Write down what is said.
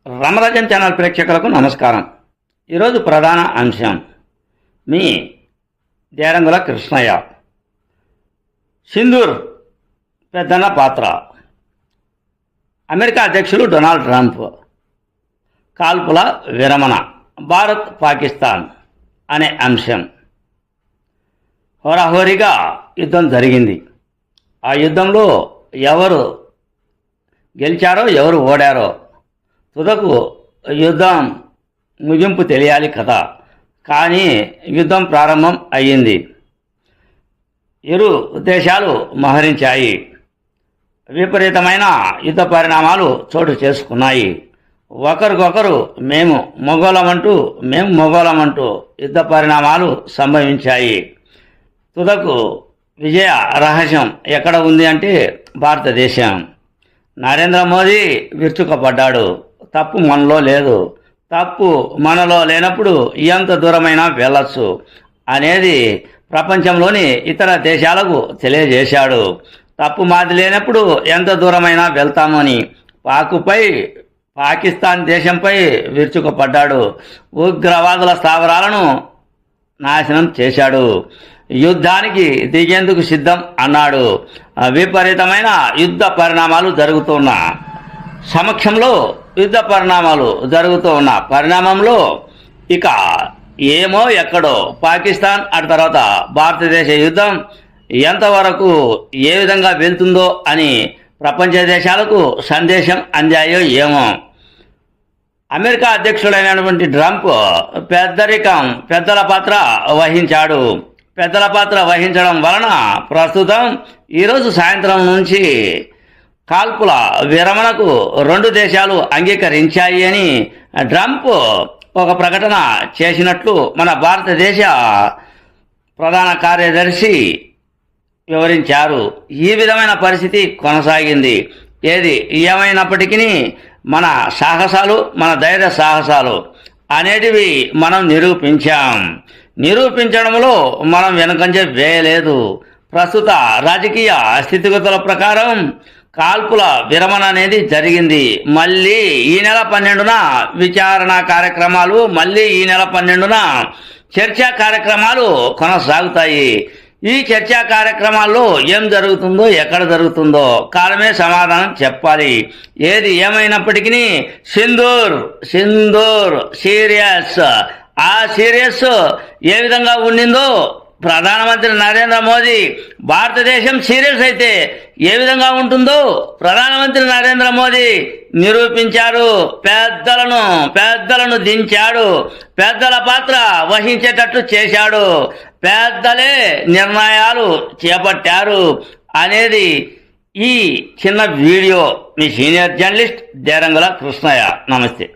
రామరాజ్యం channel ప్రేక్షకులకు నమస్కారం. ఈరోజు ప్రధాన అంశం మీ దేరంగుల కృష్ణయ్య. సింధూర్ పెద్దన్న పాత్ర, అమెరికా అధ్యక్షులు డొనాల్డ్ ట్రంప్, కాల్పుల విరమణ, భారత్ పాకిస్తాన్ అనే అంశం. హోరాహోరీగా యుద్ధం జరిగింది. ఆ యుద్ధంలో ఎవరు గెలిచారో ఎవరు ఓడారో తుదకు యుద్ధం ముగింపు తెలియాలి కదా. కానీ యుద్ధం ప్రారంభం అయ్యింది. ఇరు దేశాలు మోహరించాయి. విపరీతమైన యుద్ధ పరిణామాలు చోటు చేసుకున్నాయి. ఒకరికొకరు మేము మొగోళమంటూ యుద్ధ పరిణామాలు సంభవించాయి. తుదకు విజయ రహస్యం ఎక్కడ ఉంది అంటే భారతదేశం. నరేంద్ర మోదీ విరుచుకుపడ్డాడు. తప్పు మనలో లేదు. తప్పు మనలో లేనప్పుడు ఎంత దూరమైనా వెళ్ళొచ్చు అనేది ప్రపంచంలోని ఇతర దేశాలకు తెలియజేశాడు. తప్పు మాది లేనప్పుడు ఎంత దూరమైనా వెళ్తామని పాకిస్తాన్ దేశంపై విరుచుకుపడ్డాడు. ఉగ్రవాదుల స్థావరాలను నాశనం చేశాడు. యుద్ధానికి దిగేందుకు సిద్ధం అన్నాడు. విపరీతమైన యుద్ధ పరిణామాలు జరుగుతున్న పరిణామంలో ఇక ఏమో ఎక్కడో పాకిస్తాన్ ఆ తర్వాత భారతదేశ యుద్ధం ఎంతవరకు ఏ విధంగా వెళ్తుందో అని ప్రపంచ దేశాలకు సందేశం అందాయో ఏమో. అమెరికా అధ్యక్షుడైనటువంటి ట్రంప్ పెద్దల పాత్ర వహించాడు. పెద్దల పాత్ర వహించడం వలన ప్రస్తుతం ఈరోజు సాయంత్రం నుంచి కాల్పుల విరమణకు రెండు దేశాలు అంగీకరించాయి అని ట్రంప్ ఒక ప్రకటన చేసినట్లు మన భారతదేశ ప్రధాన కార్యదర్శి వివరించారు. ఈ విధమైన పరిస్థితి కొనసాగింది. ఏది ఏమైనప్పటికీ మన ధైర్య సాహసాలు అనేటివి మనం నిరూపించడంలో మనం వెనుకంజ వేయలేదు. ప్రస్తుత రాజకీయ స్థితిగతుల ప్రకారం కాల్పుల విరమణ అనేది జరిగింది. మళ్ళీ ఈ నెల 12న విచారణ కార్యక్రమాలు, మళ్ళీ ఈ నెల 12న చర్చా కార్యక్రమాలు కొనసాగుతాయి. ఈ చర్చా కార్యక్రమాల్లో ఏం జరుగుతుందో, ఎక్కడ జరుగుతుందో కాలమే సమాధానం చెప్పాలి. ఏది ఏమైనప్పటికీ సింధూర్ సీరియస్, ఆ సీరియస్ ఏ విధంగా ఉండిందో ప్రధానమంత్రి నరేంద్ర మోదీ, భారతదేశం సీరియస్ అయితే ఏ విధంగా ఉంటుందో ప్రధానమంత్రి నరేంద్ర మోదీ నిరూపించారు. పెద్దలను దించాడు. పెద్దల పాత్ర వహించేటట్లు చేశాడు. పెద్దలే నిర్ణయాలు చేపట్టారు అనేది ఈ చిన్న వీడియో. మీ సీనియర్ జర్నలిస్ట్ దేరంగుల కృష్ణయ్య. నమస్తే.